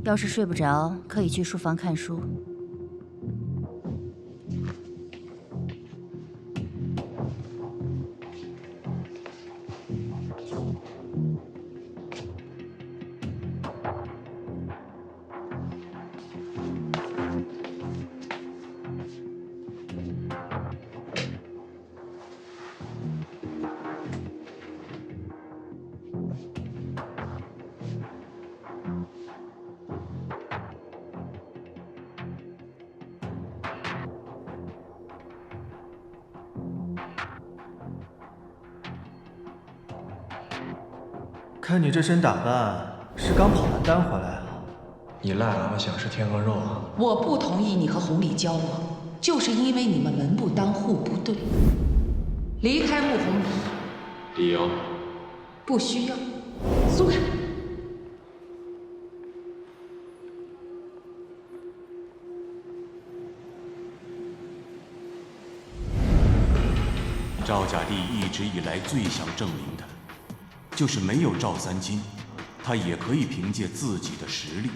要是睡不着，可以去书房看书。看你这身打扮，是刚跑完单回来啊？你癞蛤蟆想吃天鹅肉啊？我不同意你和红礼交往，就是因为你们门不当户不对。离开穆红礼。理由？不需要。松开。赵家弟一直以来最想证明的，就是没有赵三金，他也可以凭借自己的实力，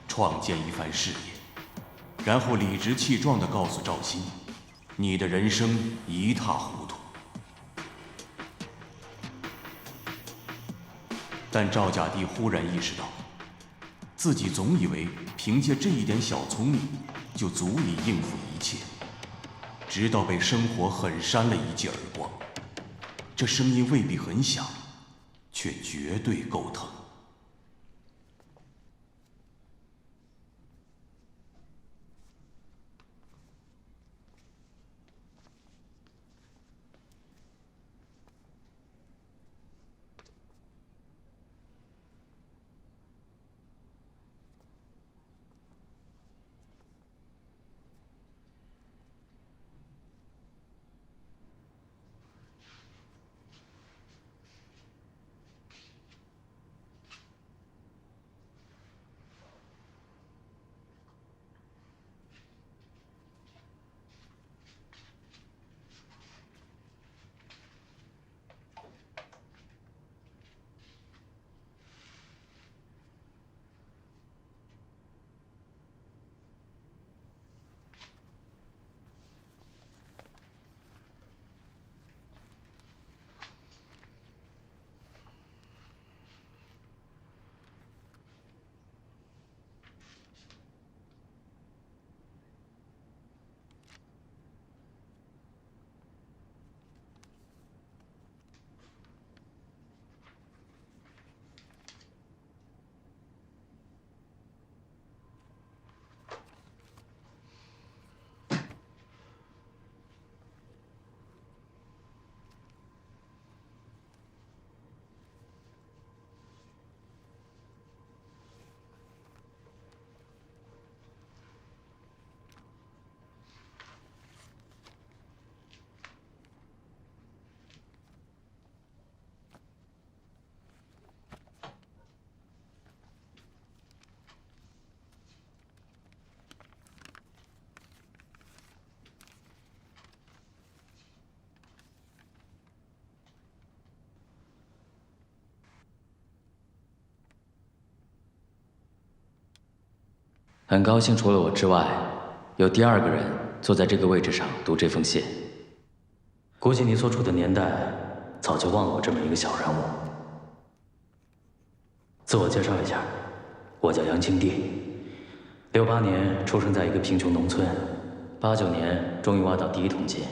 创建一番事业，然后理直气壮地告诉赵鑫，你的人生一塌糊涂。但赵家弟忽然意识到，自己总以为凭借这一点小聪明，就足以应付一切。直到被生活狠扇了一记耳光，这声音未必很响，却绝对够疼。很高兴，除了我之外，有第二个人坐在这个位置上读这封信。估计你所处的年代早就忘了我这么一个小人物。自我介绍一下，我叫杨清帝，68年出生在一个贫穷农村，89年终于挖到第一桶金，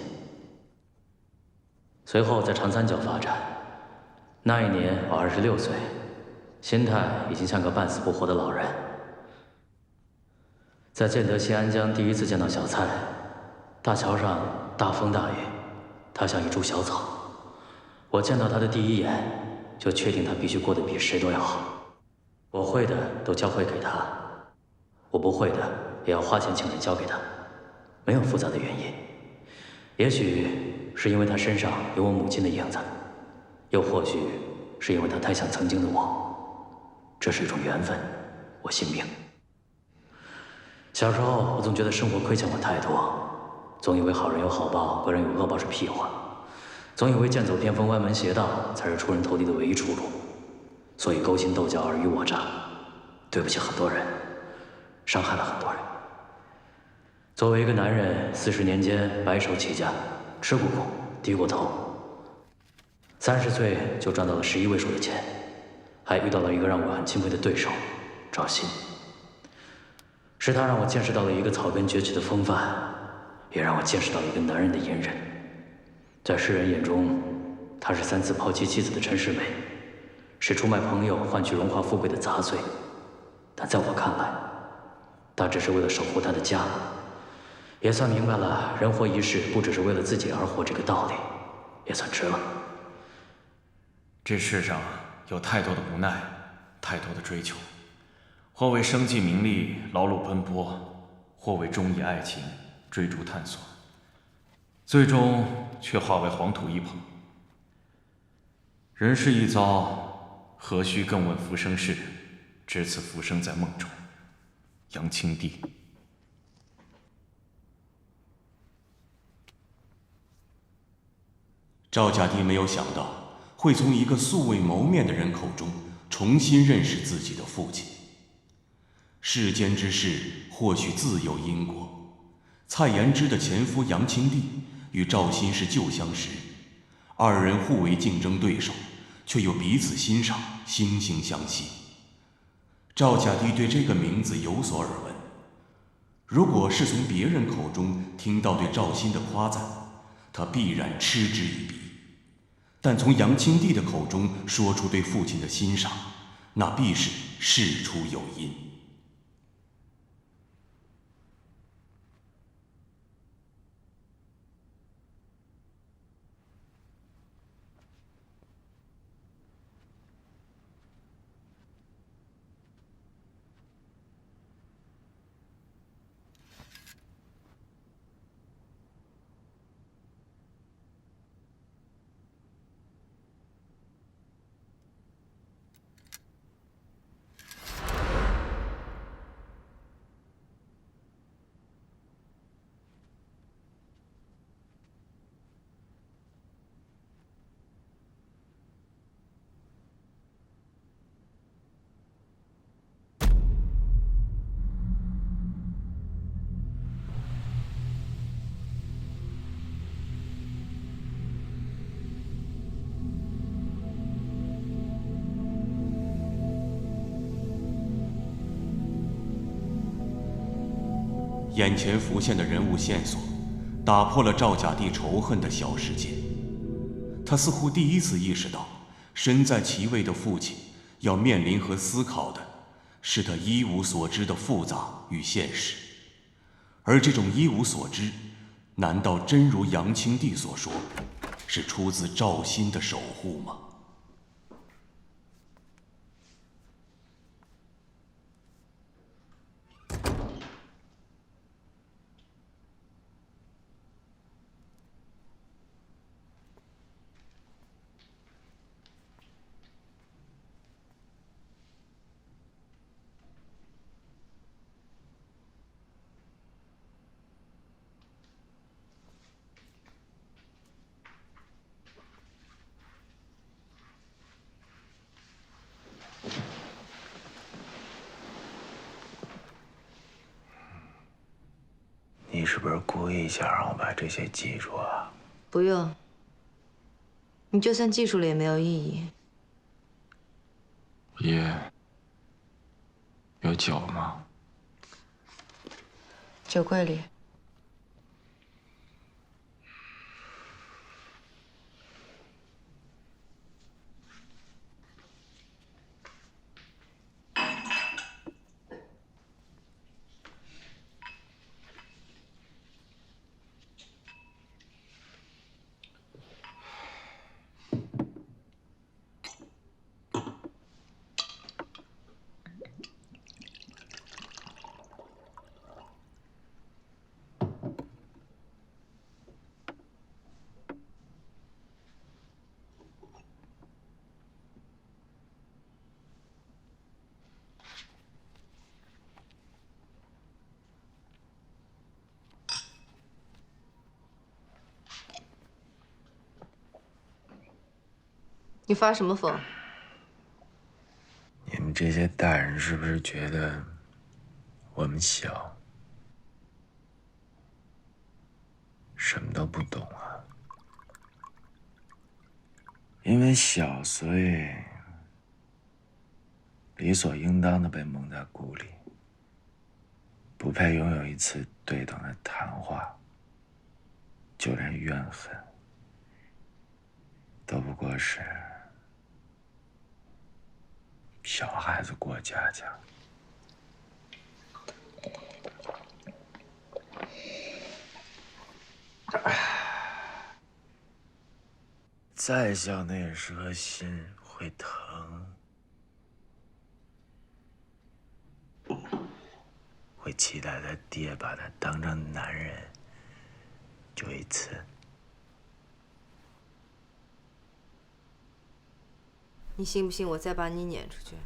随后在长三角发展。那一年我26岁，心态已经像个半死不活的老人。在建德新安江第一次见到小蔡，大桥上大风大雨，他像一株小草。我见到他的第一眼，就确定他必须过得比谁都要好。我会的都教会给他，我不会的也要花钱请人教给他，没有复杂的原因。也许是因为他身上有我母亲的影子，又或许是因为他太像曾经的我。这是一种缘分，我信命。小时候，我总觉得生活亏欠我太多，总以为好人有好报，恶人有恶报是屁话，总以为剑走偏锋、歪门邪道才是出人头地的唯一出路，所以勾心斗角、尔虞我诈。对不起很多人，伤害了很多人。作为一个男人，40年间白手起家，吃过苦，低过头。30岁就赚到了11位数的钱，还遇到了一个让我很钦佩的对手，赵鑫。是他让我见识到了一个草根崛起的风范，也让我见识到了一个男人的隐忍。在世人眼中，他是3次抛弃妻子的陈世美，是出卖朋友换取荣华富贵的杂碎。但在我看来，他只是为了守护他的家，也算明白了人活一世不只是为了自己而活这个道理，也算值了。这世上有太多的无奈，太多的追求，或为生计名利劳碌奔波，或为忠义爱情追逐探索，最终却化为黄土一捧。人世一遭，何须更问浮生事？只此浮生在梦中。杨清帝。赵家帝没有想到会从一个素未谋面的人口中重新认识自己的父亲。世间之事或许自有因果。蔡延之的前夫杨清帝与赵鑫是旧相识，2人互为竞争对手，却又彼此欣赏，惺惺相惜。赵家帝对这个名字有所耳闻，如果是从别人口中听到对赵鑫的夸赞，他必然嗤之以鼻；但从杨清帝的口中说出对父亲的欣赏，那必是事出有因。眼前浮现的人物线索，打破了赵家帝仇恨的小世界。他似乎第一次意识到，身在其位的父亲要面临和思考的，是他一无所知的复杂与现实。而这种一无所知，难道真如杨清帝所说，是出自赵鑫的守护吗？你是不是故意想让我把这些记住啊？不用，你就算记住了也没有意义。爷，有酒吗？酒柜里。你发什么疯？你们这些大人是不是觉得我们小，什么都不懂啊。因为小，所以理所应当的被蒙在鼓里，不配拥有一次对等的谈话。就连怨恨，都不过是小孩子过家家。再小那也是颗心，会疼，会期待他爹把他当成男人，就一次。你信不信我再把你撵出去？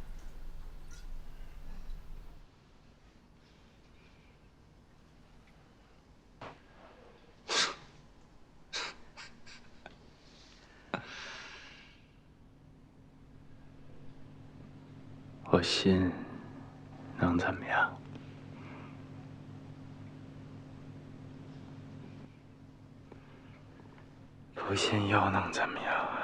我信，能怎么样？不信又能怎么样啊？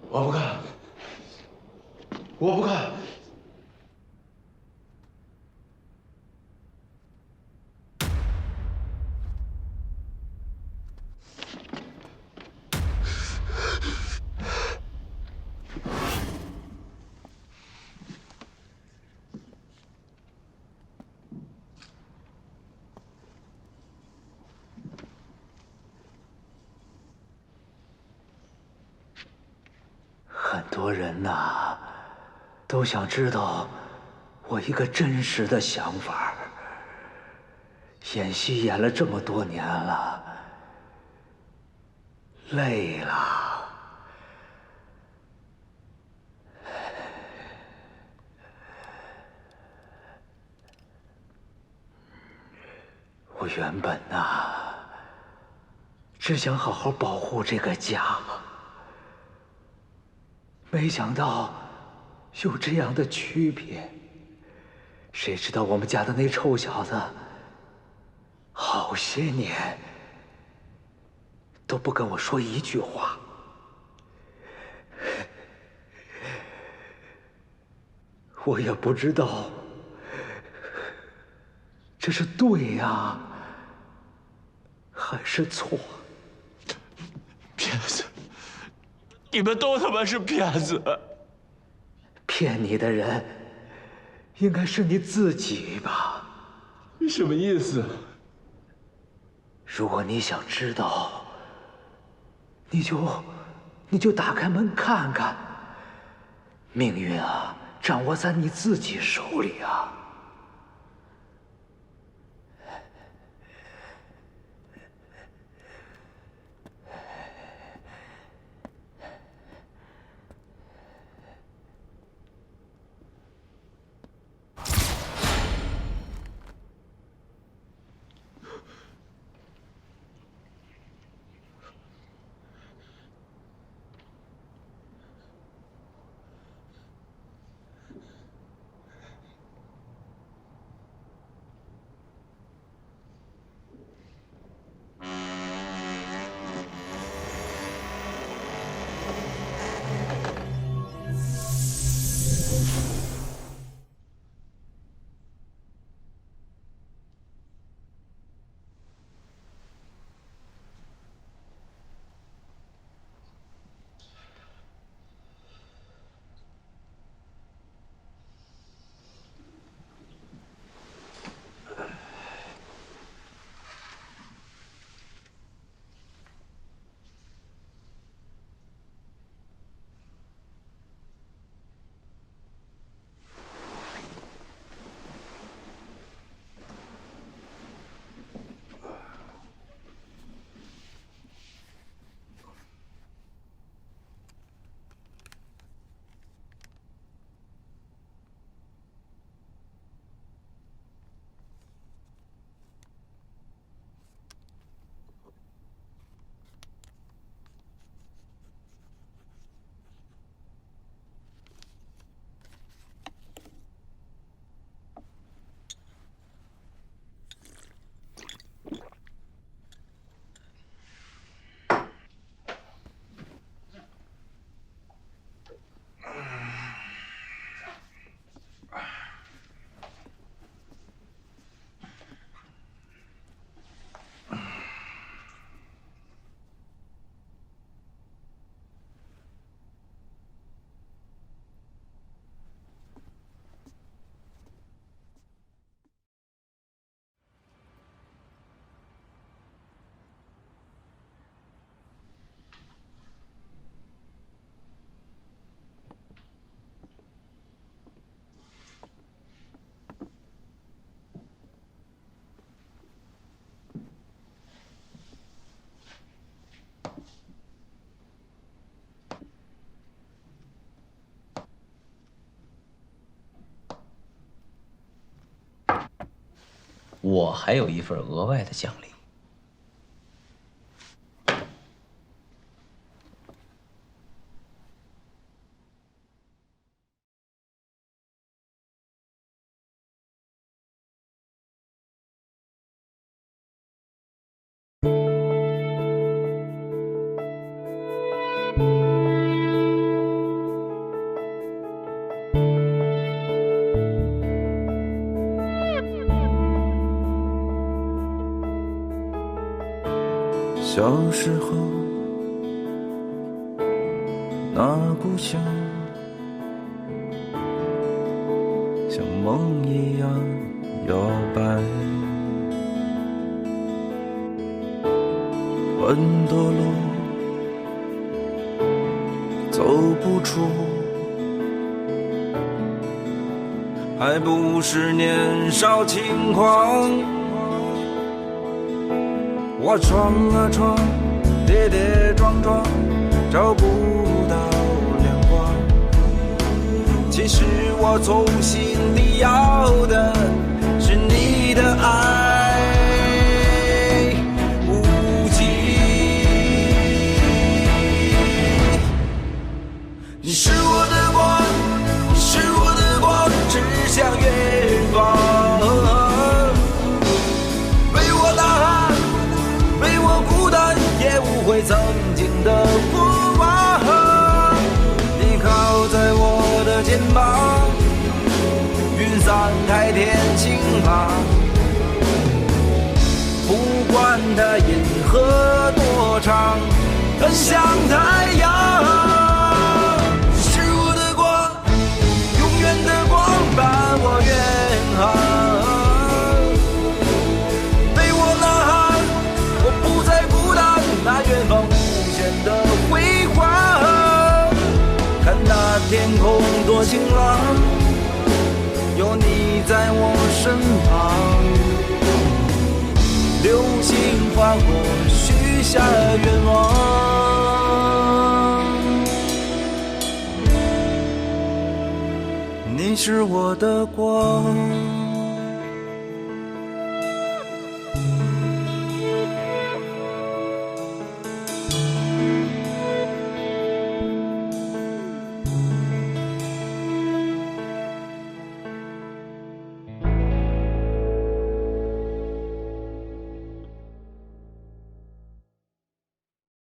我不看，我不看。很多人呐，都想知道我一个真实的想法。演戏演了这么多年了，累了。我原本呐，只想好好保护这个家。没想到有这样的区别，谁知道我们家的那臭小子，好些年都不跟我说一句话。我也不知道这是对呀，还是错。骗子！你们都他妈是骗子！骗你的人，应该是你自己吧？你什么意思？如果你想知道，你就打开门看看。命运啊，掌握在你自己手里啊。我还有一份额外的奖励。小时候，那故乡像梦一样摇摆，很多路走不出，还不是年少轻狂。我闯啊闯，跌跌撞撞，找不到亮光。其实我从心底要的是你的爱无尽。你是我的光，你是我的光，指向远方。回曾经的过往，你靠在我的肩膀，云散开天晴朗。不管它银河多长，很像太阳。是我的光，永远的光伴我远航。那远方无限的辉煌，看那天空多晴朗，有你在我身旁。流星划过，许下愿望。你是我的光。